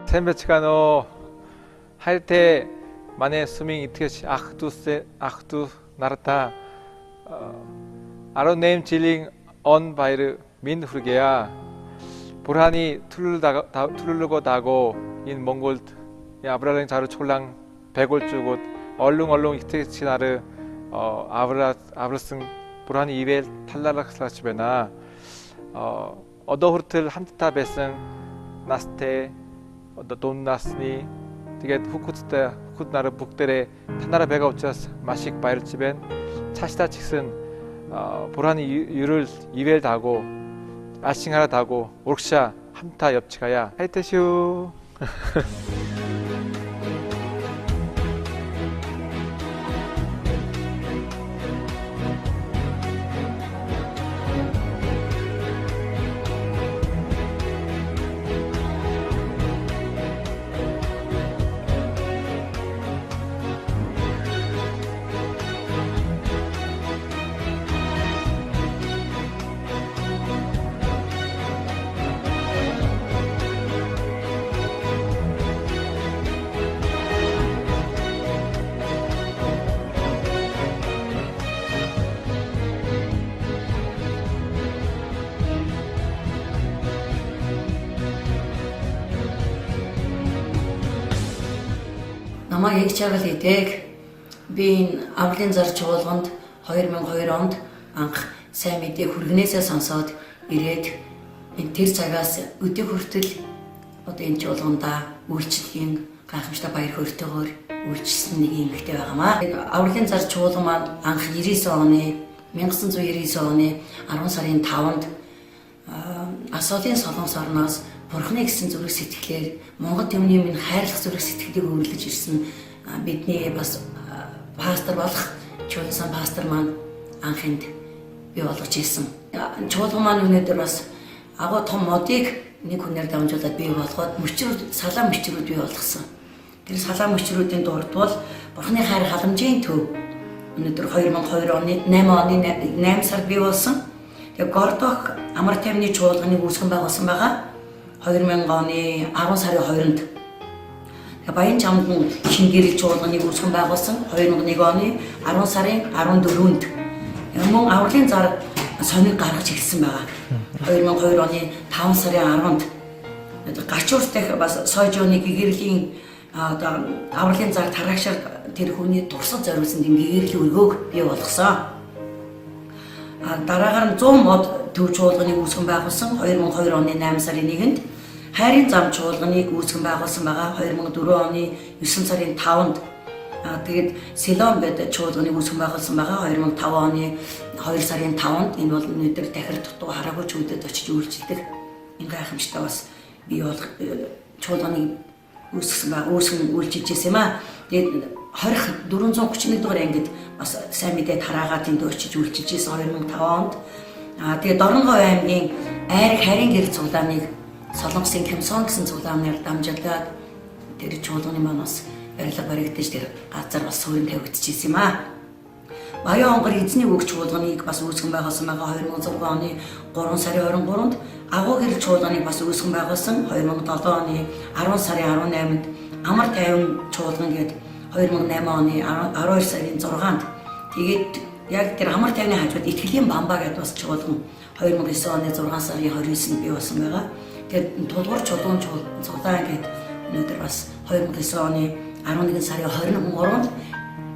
템베치가노 할때 만에 스밍 이트시 아흐두 나르타 아로네임 질링 언 바이르 민 후르게야 보라니 툴르고 다고 인 몽골 아브라랭 자루 촐랑 백골주곳 얼룽 이트시나르 아브르승 보라니 이벨 탈라락슬라치베나 어더후르틀 함타 베승 나스테 돈 나스니 되게 후쿠트때 후쿠나르 북들에 탄나라 배가 없자스 마식 바이르집엔 차시다 직슨 보라니 유를 이벨 다고 아싱하라 다고 옥샤 함타 옆치가야 하이테슈 Намайг чагаад идэг би энэ авралын зарч болгонд 2002 онд анх сайн мэдээ хүргэнээсээ сонсоод ирээд энэ тэр цагаас өдөө хүртэл одоо энэ чуулгандаа үйлчлэгийн гайхамшигтай баяр хөөртэйгээр үйлчлсэн нэг эмэгтэй байгаамаа. Авралын зарч чуулган маань анх 1999 оны 10 сарын 5-нд Асуулын Солонгос орноос Бурхны гэсэн зүрх сэтгэлээр Монгол төмний минь хайрлах зүрх сэтгэлийг өвлөж ирсэн бидний бас пастор болох чуулган пастор маань анхнд бий болгож ирсэн. Чуулган маань өнөөдөр бас агуу том модыг нэг хүнээр дамжуулаад бий болгоод салаа мөчрүүд бий болгосон. Тэр салаа мөчрүүдийн дурдвал Бурхны хайр халамжийн төв өнөөдөр 2002 оны 8 сард бий болсон. Тэгээ Гордох амар тайвны чуулганыг үүсгэн байгуулсан байгаа. 2000 оны 10 сарын 2-нд Баян чамдан шингэрэл чуулганыг үүсгэн байгуулсан. 2001 оны 10 сарын 14-нд мөн авралын зар сониг гаргаж ирсэн байгаа. 2002 оны 5 сарын 10-нд Гачуурс дэх бас сойжооны гэгэрлийн авралын зар тараагшаар тэр хүний дурсал зориулсан гэгэрлийн өргөөг бий болгосон. Дараагаар нь 100 мод төв чуулганыг үүсгэн байгуулсан. 2002 оны 8 сарын 1-нд хайрын зам чуулганыг үүсгэн байгуулсан байгаа. 2004 оны 9 сарын 5-нд тэгээд Силон бед чуулганыг үүсгэн байгуулсан байгаа. 2005 оны 2 сарын 5-нд энэ бол өнөөдөр дахир дутуу хараагүй чүүдэд очиж үйлчилдэг. Энэ гайхамшигтай бас бий болох чуулганыг үүсгэн үйлчилж ирсэн юм аа. Тэгээд 431 дугаар ангид бас сайн мэдээ тараагаад энд очиж үйлчилж ирсэн 2005 онд. Тэгээд Дорнонгой аймгийн Айраг харийн гэрэл цуглааныг Солонгосын Кемсон гэсэн цуглаанаар дамжуулаад тэр чуулганы маань бас барилга баригдаж тэр газар бас суурин тавигдчихсэн юм аа. Баян онгор эзний үг чуулганыг бас үүсгэн байгуулсан байгаа 2006 оны 3 сарын 23-нд агуу гэрэл чуулганыг бас үүсгэн байгуулсан 2007 оны 10 сарын 18-нд амар тайван чуулган гээд 2008 оны 12 сарын 6-нд тэгээд яг тэр амар тайвны хажууд итгэлийн бамбаа гэдээ бас чуулган 2009 оны 6 сарын 29-нд бий болсон байгаа. Тэгээд тулгуур чулуун цуглаан гээд өнөөдөр бас 2009 оны 11 сарын 23-нд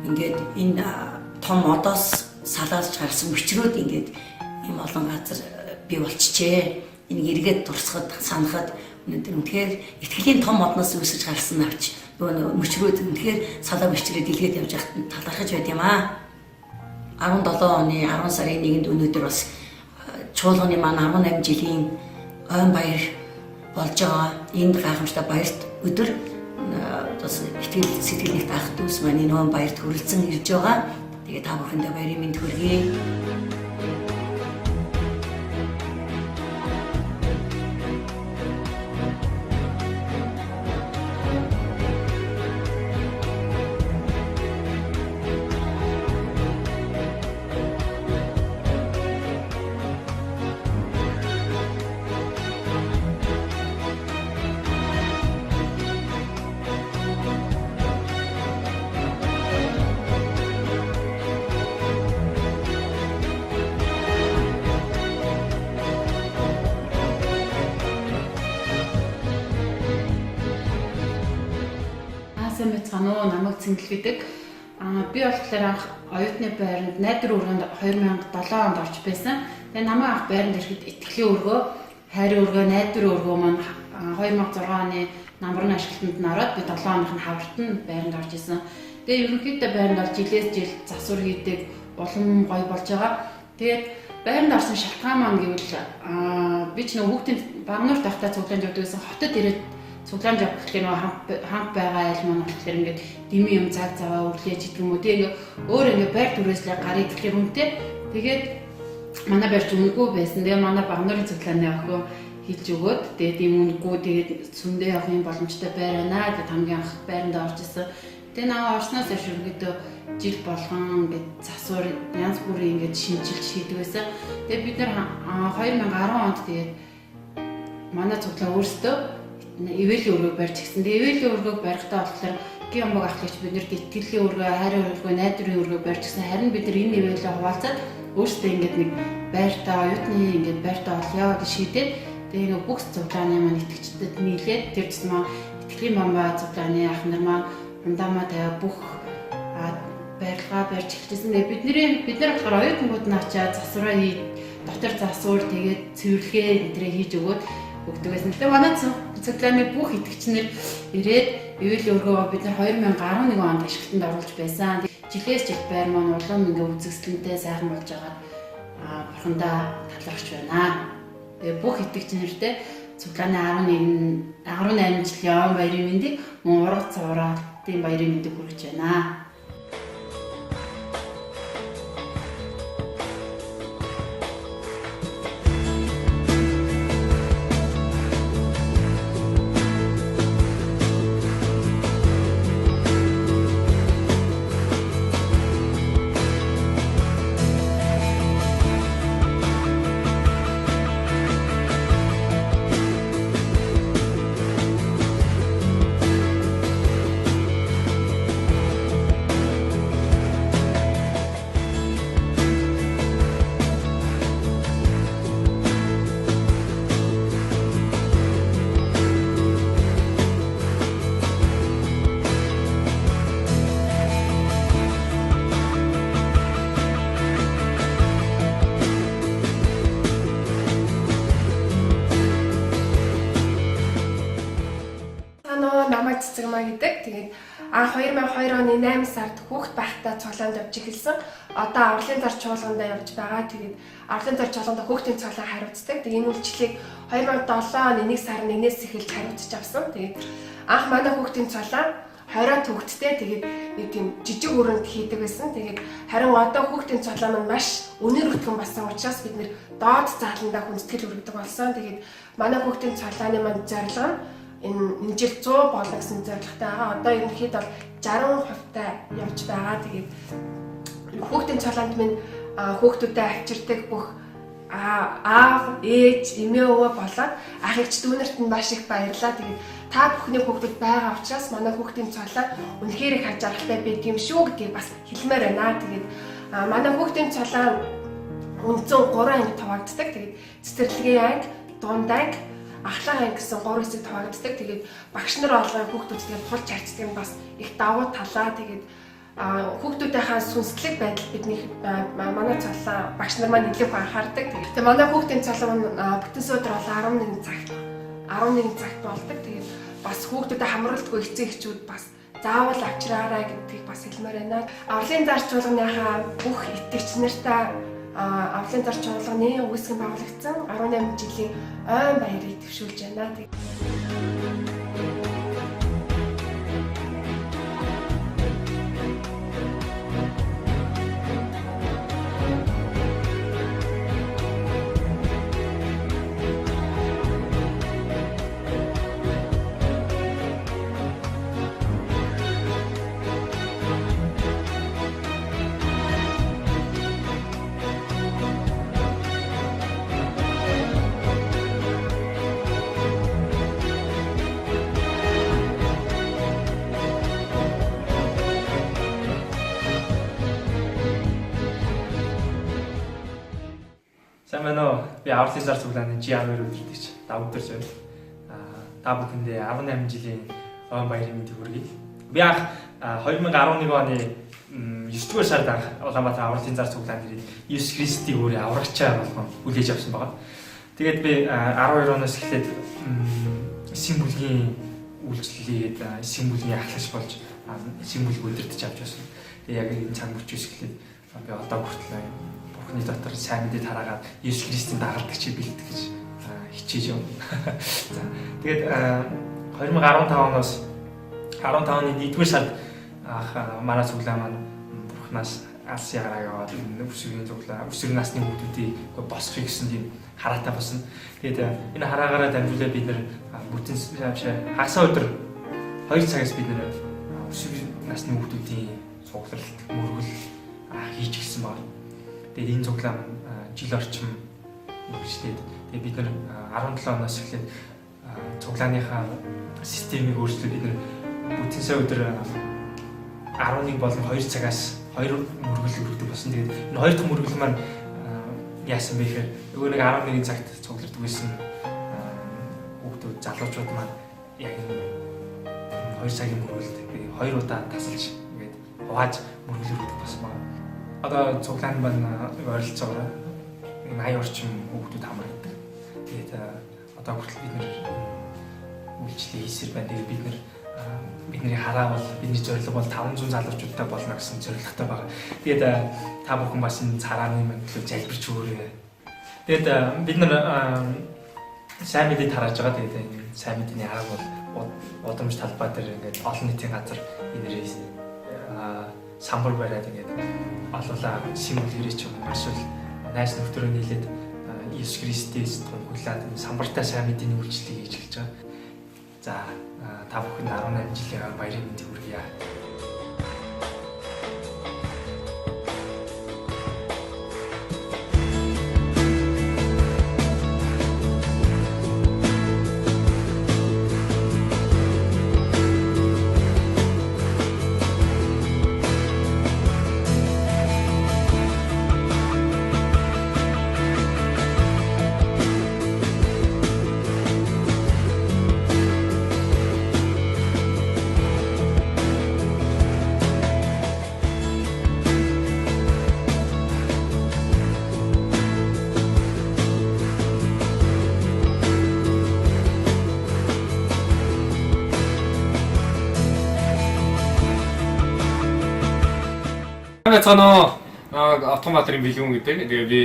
ингээд энэ том одоос салаалж гарсан мөчрөөд ингээд ийм олон газар бий болчихжээ. Энэ эргээд дурсахад санахад өнөөдөр үнэхээр итгэлийн том модноос үүсэж гарсан навч нөгөө мөчрөөд үнэхээр салаа мөчрөө дэлгээд явж байхад талархаж байд юм аа. 17 оны 10 сарын 1-нд өнөөдөр бас чуулганы маань 18 жилийн ойн баяр болж байгаа. Энд гайхамшигтай баярт өдөр бас итгэл сэтгэлийг таах дүүс маань энэ ойн баярт хүрэлцэн ирж байгаа. Тэгээ та бүхэндээ баярын мэнд хүргэе. сайн байцгаана уу? Намайг Цэнгэл гэдэг. Би болохоор анх оюутны байранд найдвар өргөнд 2007 онд орж байсан. Тэгээ намайг анх байранд ирэхэд итгэлийн өргөө, хайрын өргөө, найдвар өргөө маань 2006 оны намрын ашиглалтанд нь ороод би 7 оных нь хаврт нь байранд орж исэн. Тэгээ ерөнхийдөө байранд орж жилээс жил засвар хийдэг, улам гоё болж байгаа. Тэгээд байранд орсон шалтгаан маань гэвэл би ч нэг хүүхдийн Багнуурт байхдаа цуглаанд явдаг гэсэн. Хотод ирээд цуглаанд явах гэхээр хамт байгаа айл маань болохоор ингээд дими юм цаг заваа өрлөөж идэх юм уу. Тэгээ өөр ингээд байр түрээслээ гарыг гэхээр үнтэй. Тэгээд манай байрч үнэгүй байсан. Тэгээ манай Багнуурын цуглааны охин хийж өгөөд тэгээд юм үнэгүй тэгээд сүндээ явах юм боломжтой байр байна. Тэгээд хамгийн анх байранд орж исэн. Тэгээ наваа орсноос хойш ерөнхийдөө жил болгон ингээд засвар янз бүрийн ингээд шинжилж хийдэг байсан. Тэгээ бид нар 2010 онд тэгээд манай цуглаа өөрсдөө эвэлийн өргөг барьж гисэн. Тэгээ эвэлийн өргөг барихтаа болохоор гин юмг ахлагч бид нэр итгэлийн өргөө, хайрын өргөө, найдварын өргөө барьж гисэн. Харин бид нар энэ эвэлээ хуваалцаад өөрсдөө ингээд нэг байртаа оюутны ингээд байртаа олъё гэж шийдээд тэгээ нэг бүх цуглааны маань итгэгчдэд нийлээд тэр тусмаа итгэлийн бамбаа цуглааны ах нар маань ундаамаа тавиа бүх барилгаа барьж эхэлсэн. Тэгээ бид нар болохоор оюутнууд нь очиад засвараа дотор засвар тэгээд цэвэрлэгээ энтрээ хийж өгөөд өгдөг байсан. Тэгээ манай цуглааны бүх итгэгчнэр ирээд эвэлийн өргөө бид нар 2011 онд ашиглалтанд оруулж байсан. Жилээс жил байр маань улам ингээ үзэсгэлэнтэй сайхан болж байгаа. Бурхандаа талархж байна. Тэгээ бүх итгэгчнэртэй цуглааны 18 жилийн он баярын мэндийг мөн ургац цавраалтын баярын мэндийг хүргэж байна. Намайг Цэцэгмаа гэдэг. Тэгээд анх 2002 оны 8 сард хүүхэд байхдаа цуглаанд явж эхэлсэн. Одоо авралын зар чуулгандаа явж байгаа. Тэгээд авралын зар чуулгандаа хүүхдийн цуглаан хариуцдаг. Тэгээд энэ үйлчлэгийг 2007 оны 1 сарын 1-ээс эхэлж хариуцж авсан. Тэгээд анх манай хүүхдийн цуглаан 20 хүүхэдтэй тэгээд нэг тийм жижиг өрөнд хийдэг байсан. Тэгээд харин одоо хүүхдийн цуглаан маань маш өнөр өтгөн болсон учраас бид нэр доод зааландаа хүндэтгэл өргөдөг болсон. Тэгээд манай хүүхдийн цуглааны маань зорилго энэ жил 100 болно гэсэн зорилготой байгаа. Одоо ерөнхийдөө 60%-тай явж байгаа. Тэгээд хүүхдийн цуглаанд минь хүүхдүүдэд авчирдаг бүх аав, ээж, эмээ өвөө болоод ах эгч дүүнерт нь маш их баярлалаа. Тэгээд та бүхний хүүхдүүд байгаа учраас манай хүүхдийн цуглаан үнэхээр их ажаргалтай байд юм шүү гэдгийг бас хэлмээр байна. Тэгээд манай хүүхдийн цуглаан үндсэн 3 анги хуваагддаг. Тэгээд цэцэрлэгийн анги, дунд анги, ахлах анги гэсэн 3 хэсэг хуваагддаг. Тэгээд багш нар болгоо хүүхдүүдтэй тулж харьцдаг нь бас их давуу талаа. Тэгээд хүүхдүүдийнхээ сүнслэг байдал бидний манай цуглаан багш нар маань илүү анхаардаг. Тэгээд манай хүүхдийн цуглаан бүтэн өдөр бол 11 цагт болдог. Тэгээд бас хүүхдүүдэд хамруулдаггүй эцэг эхчүүд бас заавал авчраарай гэдгийг бас хэлмээр байна. Авралын зар чуулганыхаа бүх итгэгч нартай авралын зар чуулганы үүсгэн байгуулагдсан 18 жилийн ойн баярыг төвшүүлж байна. Сайн байна уу? Би авралын зар цуглааны G12 удирдагч Давуу Дөрж байна. Та бүхэндээ 18 жилийн ойн баярын мэндийг хүргэе. Би анх 2011 оны 9-р сард анх Улаанбаатар авралын зар цуглаанд ирээд Иесус Христийг өөрийн аврагчаа болгон хүлээж авсан байгаа. Тэгээд би 12 оноос эхлээд эсийн бүлгийн үйлчлэлээд эсийн бүлгийн ахлагч болж эсийн бүлэг удирдах авч байсан. Тэгээд яг энэ цаг мөчөөс эхлээд би одоо хүртэл Бурхны дотор сайн мэдээ тараагаад Иесус Христийн дагалдагчийг бэлдэх гэж хичээж явна. За тэгээд 2015 оноос 15 оны 1-р сард манай цуглаа маань Бурхнаас алс ягараа яваад өсвөрийн цуглаа өсвөр насны хүмүүсийг босхийг гэсэн тийм хараатай болсон. Тэгээд энэ хараагаараа дамжуулаад бид нэр бүтэн хагас өдөр 2 цагаас бид нэр өсвөр насны хүмүүсийн цуглалт мөргөл хийж гисэн байна. Тэгээд энэ цуглаа маань жил орчим үргэлжлээд тэгээд бид нэр 17 оноос эхлээд цуглааныхаа системийг өөрчлөөд бид нэр бүтэн сая өдөр 11 болон 2 цагаас 2 мөргөл өргөдөг болсон. Тэгээд энэ 2 дахь мөргөл маань яасан бэ гэхээр нөгөө нэг 11 цагт цуглардаг байсан хүүхдүүд залуучууд маань яг 2 цагийн мөргөлд 2 удаа тасалж ингээд хувааж мөргөл өргөдөг болсон байна. Одоо цуглаанд маань ойролцоогоор 80 орчим хүүхдүүд хамрагддаг. Тэгээд одоо хүртэл бид нэр үйлчлэл хийсээр байна. Тэгээд бидний хараа бол бидний зорилго бол 500 залуучуудтай болно гэсэн зорилготой байгаа. Тэгээд та бүхэн бас энэ царааны төлөв залбирч өгөөрэй. Тэгээд бид нар сайн мэдээ тарааж байгаа. Тэгээд энэ сайн мэдээний арга бол удамж талбай дээр ингээд олон нийтийн газар энэрээ самбар бариад ингээд олуулаа символгэрээ ч юм маш их найс нөхдрөө нийлээд Иесус Христээс тунхаглаад самбартай сайн мэдээний үйлчлэлийг хийж эхэлж байгаа. За та бүхэнд 18 жилийн баярын мэндийг хүргье. цаана автоматрын бэлгүүн гэдэг. Тэгээ би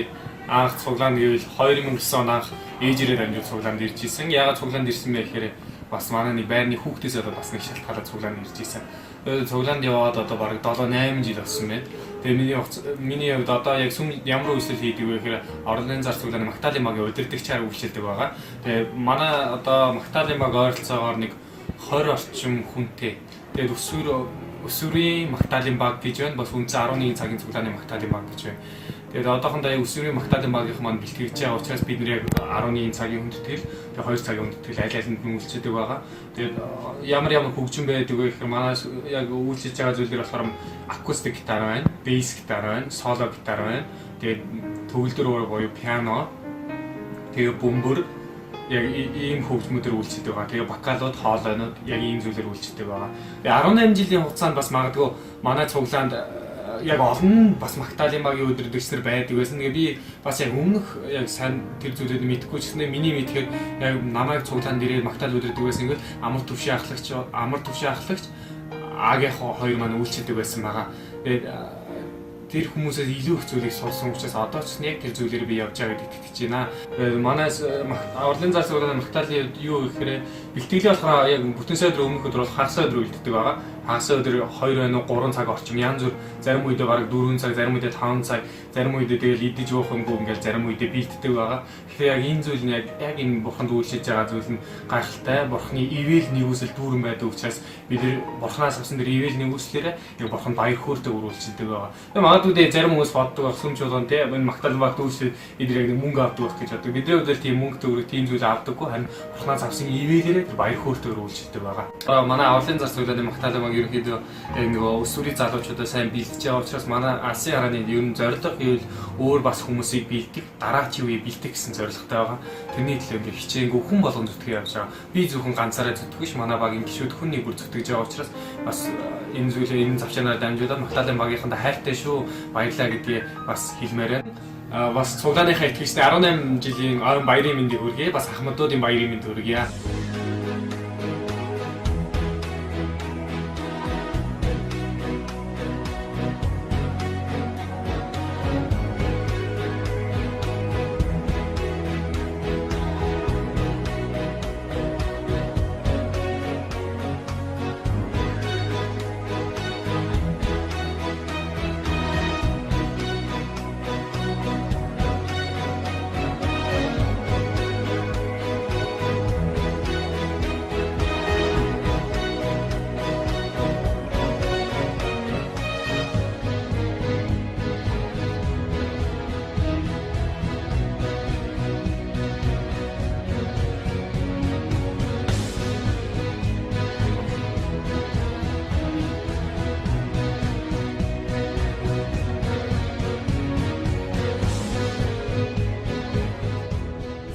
анх цуглаанд гэвэл 2009 он анх ээжээрээ дамжуул цуглаанд ирж исэн. Яагаад цуглаанд ирсэн бэ гэхээр бас манай нэг байрны хүүхдээс одоо бас нэг шалтгаалаад цуглаанд ирж исэн. Цуглаанд яваад одоо бараг 7-8 жил болсон байна. Тэгээ миний хувьд одоо яг ямар үйлчлэл хийдэг вэ гэхээр орлын зар цуглааны Магдалины магийн удирдагчаар үйлчилдэг байгаа. Тэгээ манай одоо Магдалины баг ойролцоогоор нэг 20 орчим хүнтэй. Тэгээд өсвөрийн Магдалины баг гэж байна. Бас үнцэн 11 цагийн цуглааны Магдалины баг гэж байна. Тэгээд одоохондоо өсвөрийн Магдалины багийнх маань бэлтгэж байгаа учраас бид нэр яг 11 цагийн хүндэтгэл, тэгээд 2 цагийн хүндэтгэл аль алинд нь үйлчилдэг байгаа. Тэгээд ямар хөгжин байдаг вэ гэхээр манай яг үйлчилж байгаа зүйлэр болохоор акустик гитар байна, бейс гитар байна, соло гитар байна. Тэгээд төгөлдөр буюу пиано, тэгээд бөмбөр яг ийм хөгжмөдөр үйлчилдэг байгаа. Тэгээ вокалууд, хоолойнууд яг ийм зүйлээр үйлчилдэг байгаа. Тэгээ 18 жилийн хугацаанд бас магадгүй манай цуглаанд яг олон бас Магдалины магийн удирдагч нар байдаг байсан. Тэгээ би бас яг өмнөх яг сайн тэр зүйлүүд мэдэхгүй ч гэсэн миний мэдхээр яг намайг цуглаанд ирээд Магдал удирдаг байсан гэвэл амар төвшин ахлагч Агийн хоёр маань үйлчилдэг байсан байгаа. Тэгээ тэр хүмүүсээс илүү их зүйлийг сурсан учраас одоо ч яг тэр зүйлээр би явж байгаа гэдэгт итгэж байна. Манай орлын зар цуглааны Магдалины юу гэхээр бэлтгэл болохоор яг бүтэн сая өдөр өмнөх өдөр бол хагас өдөр үлддэг байгаа. Хагас өдөр 2 байна уу 3 цаг орчим янз бүр зарим үедээ бараг 4 цаг, зарим үедээ 5 цаг, зарим үедээ тэгэл идэж уух юмгүй ингээл зарим үедээ бэлддэг байгаа. Тэгэхээр яг энэ зүйл нь яг энэ бурханд үйлчилж байгаа зүйл нь гайхалтай. Бурханы ивэл нэгүсэл дүүрэн байдаг учраас бид бурханаас авсан тэр ивэл нэгүслээрээ яг бурхан баяр хөөртэй үрүүлчилдэг байгаа. Магадгүй зарим хүмүүс боддог сүмж болгон тийм энэ Магдалины багт үйлчлээд эдгээр яг мөнгө авдаг байх гэж боддог. Бидний хувьд тийм мөнгө төгрөг тийм зүйл авдаггүй. Харин бурханаас авсан ивэлээрээ үйлчлдэг, баяр хөөртэйгээр үйлчлдэг байгаа. Манай авралын зар цуглааны Магдалины баг ерөнхийдөө яг нөгөө өсвөрийн залуучуудаа сайн бэлдэж байгаа учраас манай Алсын харааны ер нь зорилго гэвэл өөр бас хүмүүсийг бэлдэх, дараачийн үе бэлдэх гэсэн зорилготой байгаа. Тэрний төлөө ингээ хичээнгүй хүн болгон зүтгэж явж байгаа. Би зөвхөн ганцаараа зүтгэж манай багийн гишүүд хүн нэг бүр зүтгэж байгаа учраас бас энэ зүйлээ энэ завчаанаар дамжуулаад Магдалины багийнхандаа хайртай шүү, баярлалаа гэдгийг бас хэлмээр байна. Бас цуглааныхаа итгэгчдээ 18 жилийн ойн баярын мэндийг хүргэе. Бас ахмадуудын баярын мэнд хүргье.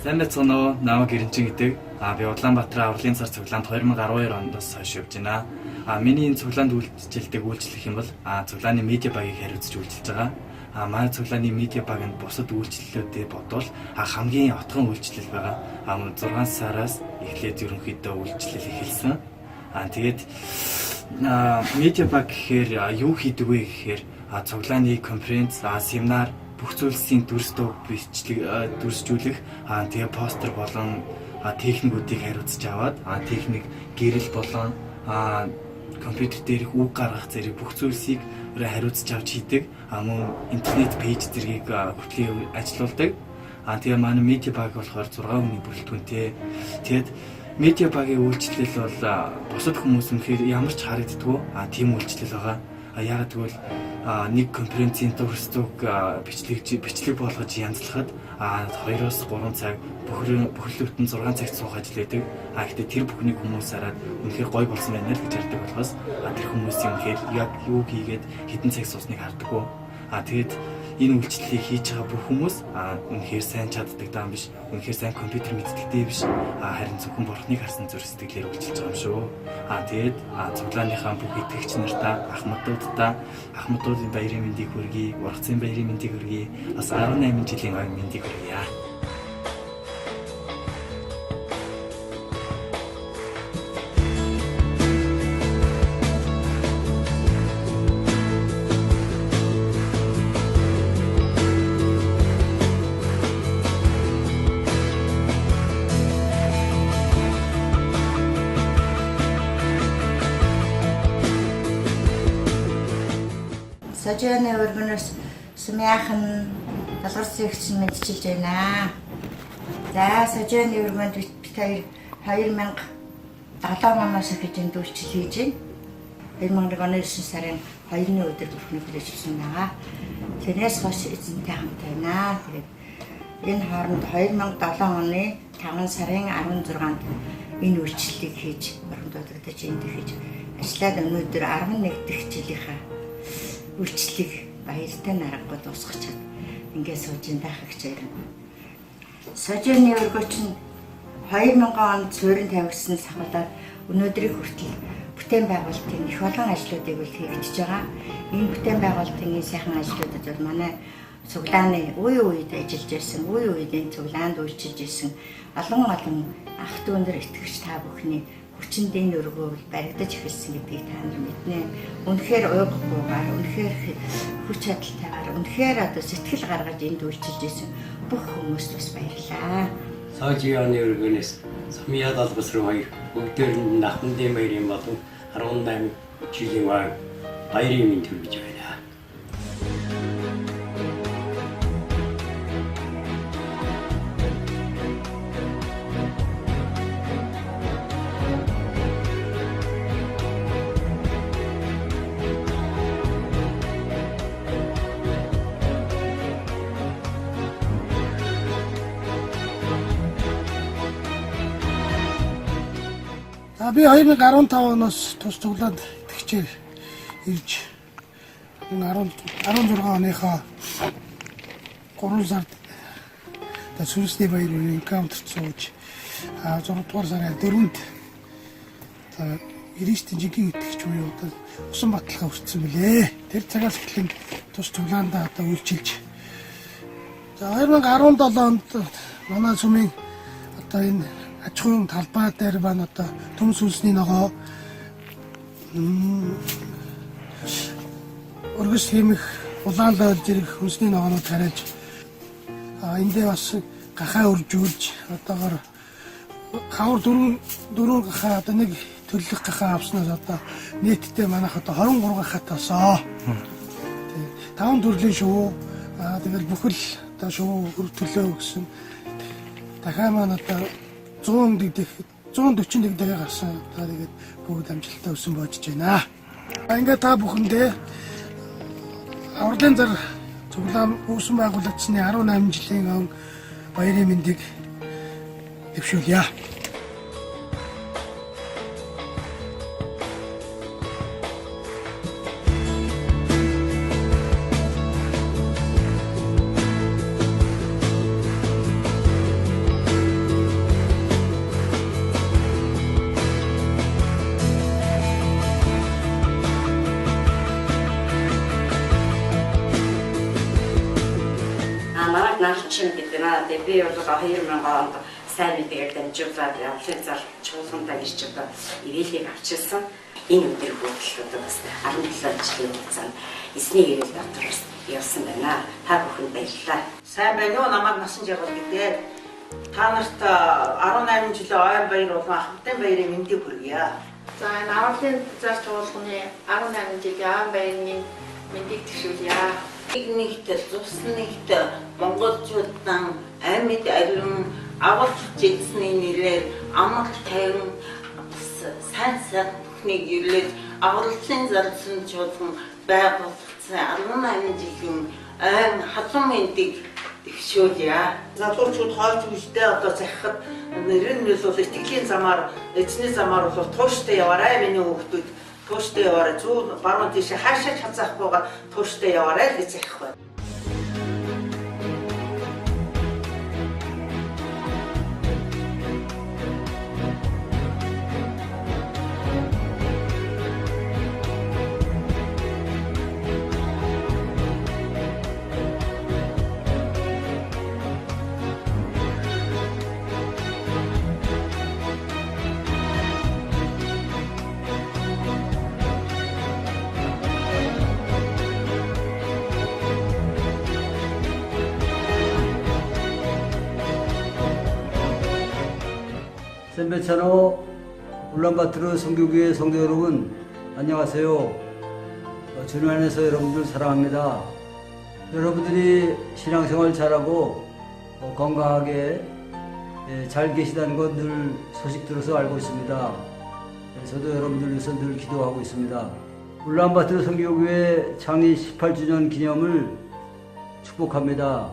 Сайн байцгаана уу? Намайг Гэрэнчин гэдэг. Би Улаанбаатар авралын цар цуглаанд 2012 оноос хойш явж байна. Миний энэ цуглаанд үйлчлдэг үйлчлэх юм бол цуглааны медиа багийг хариуцж үйлчилж байгаа. Манай цуглааны медиа багт бусад үйлчлэлүүдэд бодвол хамгийн отгон үйлчлэл байгаа. 6 сараас эхлээд ерөнхийдөө үйлчлэл эхэлсэн. Тэгээд медиа баг гэхээр юу хийдэг вэ гэхээр цуглааны конференц, семинар бүх зүйлсийн дүрсжүүлэх тэгээ постэр болон техникүүдийг хариуцж аваад техник гэрэл болон компьютер дээрх үг гаргах зэрэг бүх зүйлсийг хариуцж авч хийдэг. Мөн интернет пэйж зэргийг хөтлөн ажилуулдаг. Тэгээ манай медиа баг болохоор 6 хүний бүрэлдэхүүнтэй. Тэгээд медиа багийн үйлчлэл бол бусад хүмүүс үнэхээр ямар ч харагддаггүй тийм үйлчлэл байгаа. Яагаад гэвэл нэг конференцийн төгсдөг бичлэг болгож янзлахад 2-3 цаг бүхэлдээ 6 цагт суух ажил байдаг. Гэхдээ тэр бүхнийг хүмүүс хараад үнэхээр гоё болсон байна л гэж ярьдаг болохоос тэр хүмүүсийн үнэхээр яг юу хийгээд хэдэн цаг суусныг хардаггүй. Тэгээд энэ үйлчлэлийг хийж байгаа бүх хүмүүс үнэхээр сайн чаддаг даа биш. Үнэхээр сайн компьютер мэддэгтэй биш. Харин зөвхөн бурхныг харсан зүрх сэтгэлээр үйлчилж байгаа юм шүү. Тэгээд цуглааныхаа бүх итгэгч нартаа, ахмадуудын баярын мэндийг хүргэе, ургацын баярын мэндийг хүргэе. Бас 18 жилийн ойн мэндийг хүргэе. Сожооны өргөнөөс Сумяхан талгарсан ихч мэдчилж байна. За сожооны өргөнд бид 2007 оноос эхэж энд үйлчлэл хийж байна. 2001 оны 9 сарын 2-ны өдөр бүхний хэлжсэн байгаа. Тэрнээс хойш эзэнтэй хамт байна. Тэгээд энэ хооронд 2007 оны 5 сарын 16-нд энэ үйлчлэлийг хийж оромдуудагдаж энд хийж ажиллаад өнөөдөр 11 дахь жилийнхаа үйлчлэлийг баяртай нарангууд дуусгачаад ингээд сууж ин байх гэж байна. Сожооны өргөч нь 2000 онд суурин тавигдсан сахалаар өнөөдрийг хүртэл бүтээн байгуулалтын их олон ажлуудыг хийгдэж байгаа. Энэ бүтээн байгуулалтын сайхан ажлуудад бол манай цуглааны үе үед ажиллаж ирсэн, үе үед энэ цуглаанд үйлчилж ирсэн олон ах дүүнэр итгэгч та бүхний хүчинд энэ өргөөл баригдаж эхэлсэн гэдгийг та нар мэднэ. Үнэхээр уйгахгүйгээр, үнэхээр хүч чадалтайгаар, үнэхээр сэтгэл гаргаж энд үйлчилж ирсэн бүх хүмүүст бас баярлалаа. Сожооны өргөнөөс Сумья далгас руу хоёр бүгдээр нь ахмадын баярын болон 18 жилийн баярын мэнд хүргэж байна. Би 2015 оноос тус цуглаанд итгэжээр ирж энэ 16 оныхоо 3 сард сүнсний баяр энкаунтерт сууж 6 дугаар сарын 4-нд Христийн жинхэнэ итгэгч буюу одоо усан баталгаа өртсөн билээ. Тэр цагаас эхлэн тус цуглаандаа одоо үйлчилж. За 2017 онд манай сүмийн одоо энэ аж ахуйн талбай дээр байна одоо төмс сүнсний ногоо өргөс хэмэх улаан лойл зэрэг хүнсний ногоонууд тариаж эндээ бас гахаа үржүүлж одоогоор хавар дөрвөн гахаа одоо нэг төлөх гахаа авснаас одоо нийтдээ манайх одоо 23 гахаа таасаа. Тэгээ 5 төрлийн шүү. Тэгэл бүхэл одоо шүү төлөө гэсэн. Дахиад маань одоо 141 дэх гарсан. Тэгээд бүгд амжилттай өсөн боожж байна. Ингээ та бүхэндээ Авралын зар цуглаан үүсэн байгуулагдсны 18 жилийн өмнө баярын мэндийг дэвшүүлье. Нарчин гэдэг наа би бол 2000 онд сайн мэдээлэл дамжуулаад Авралын зар чуулгандаа ирж одоо ивэлийг авчирсан. Энэ өдөр хүртэл одоо бас 17 жилийн хугацаанд эсний ирэл дотор бас явсан байна. Та бүхэнд баярлалаа. Сайн байна уу? Намайг насан жаргал гэдэг. Та нарт 18 жилийн ойр баяр болон ахмадын баярын мэндийг хүргье. За энэ Авралын зар чуулганы 18 жилийн ойр баярын мэндийг төшүүлье. Нэгт зус нэгт монголчуудаа амьд ариун агуулж жигсний нэрээр амар тайван сайн бүхнийг юулээд Авралын зарсан чуулган байгуулагдсан 18 жилийн айн хазан мэндийг дэвшүүлье. Залуучууд хойч үедээ одоо захихад нэр нь бол итгэлийн замаар эзний замаар бол тууштай яваарай миний хүүхдүүд. Тууштай яваарай. Зүүн баруун тийш хаашаа хазаахгүйгээр тууштай яваарай гэж захих байна. 샌베차노 울란바토르 성교교회 성도 여러분 안녕하세요. 주님 안에서 여러분들 사랑합니다. 여러분들이 신앙생활 잘하고 건강하게 잘 계시다는 것 늘 소식 들어서 알고 있습니다. 저도 여러분들 위해서 늘 기도하고 있습니다. 울란바토르 성교교회 창립 18주년 기념을 축복합니다.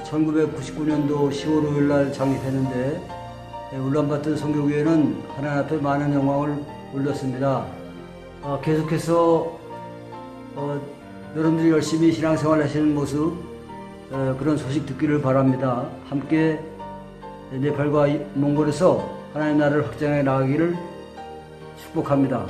1999년도 10월 5일 날 창립했는데 울란바토르 성교교회는 하나님 앞에 많은 영광을 올렸습니다. 계속해서 여러분들이 열심히 신앙생활 하시는 모습 그런 소식 듣기를 바랍니다. 함께 네팔과 몽골에서 하나님의 나라를 확장해 나가기를 축복합니다.